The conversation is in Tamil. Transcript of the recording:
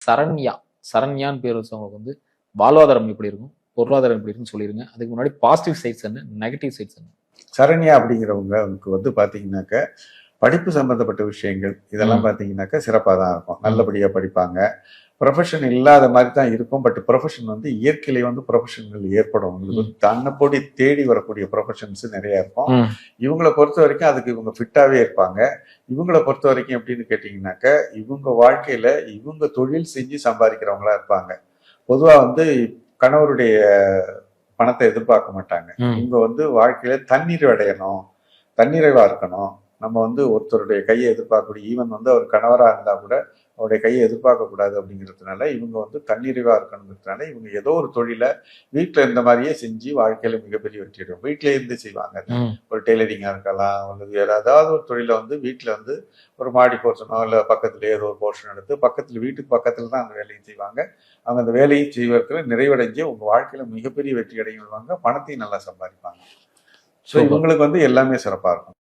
சரண்யா சரண்யான்னு பேர் வச்சவங்களுக்கு வந்து வாழ்வாதாரம் எப்படி இருக்கும், பொருளாதாரம் எப்படி இருக்குன்னு சொல்லிருங்க. அதுக்கு முன்னாடி பாசிட்டிவ் சைட்ஸ் என்ன, நெகட்டிவ் சைட்ஸ் என்ன? சரண்யா அப்படிங்கிறவங்களுக்கு வந்து பாத்தீங்கன்னாக்க படிப்பு சம்பந்தப்பட்ட விஷயங்கள் இதெல்லாம் பாத்தீங்கன்னாக்க சிறப்பாக தான் இருக்கும். நல்லபடியா படிப்பாங்க. ப்ரொஃபஷன் இல்லாத மாதிரி தான் இருக்கும். பட் ப்ரொஃபஷன் வந்து இயற்கையிலே வந்து ப்ரொஃபஷன்கள் ஏற்படும். உங்களுக்கு வந்து தன்னைப்படி தேடி வரக்கூடிய ப்ரொஃபஷன்ஸ் நிறைய இருக்கும். இவங்களை பொறுத்த வரைக்கும் அதுக்கு இவங்க ஃபிட்டாவே இருப்பாங்க. இவங்களை பொறுத்த வரைக்கும் எப்படின்னு கேட்டீங்கன்னாக்க இவங்க வாழ்க்கையில இவங்க தொழில் செஞ்சு சம்பாதிக்கிறவங்களா இருப்பாங்க. பொதுவா வந்து கணவருடைய பணத்தை எதிர்பார்க்க மாட்டாங்க. இவங்க வந்து வாழ்க்கையில தன்னிறைவு அடையணும், தன்னிறைவா இருக்கணும். நம்ம வந்து ஒருத்தருடைய கையை எதிர்பார்க்கக்கூடிய ஈவன் வந்து அவர் கணவரா இருந்தா கூட அவருடைய கையை எதிர்பார்க்க கூடாது அப்படிங்கிறதுனால இவங்க வந்து தன்னிறைவா இருக்கணுங்கிறதுனால இவங்க ஏதோ ஒரு தொழிலை வீட்டுல இருந்த மாதிரியே செஞ்சு வாழ்க்கையில மிகப்பெரிய வெற்றி அடையும். வீட்டில இருந்து செய்வாங்க. ஒரு டெய்லரிங்கா இருக்கலாம், அல்லது ஏதாவது ஒரு தொழிலை வந்து வீட்டுல வந்து ஒரு மாடி போர்ஷனோ இல்ல பக்கத்துல ஏதோ ஒரு போர்ஷன் எடுத்து பக்கத்துல வீட்டுக்கு பக்கத்துல தான் அந்த வேலையை செய்வாங்க. அவங்க அந்த வேலையை செய்வதற்கு நிறைவடைஞ்சு உங்க வாழ்க்கையில மிகப்பெரிய வெற்றி அடைவாங்க, பணத்தையும் நல்லா சம்பாதிப்பாங்க. ஸோ இவங்களுக்கு வந்து எல்லாமே சிறப்பா இருக்கும்.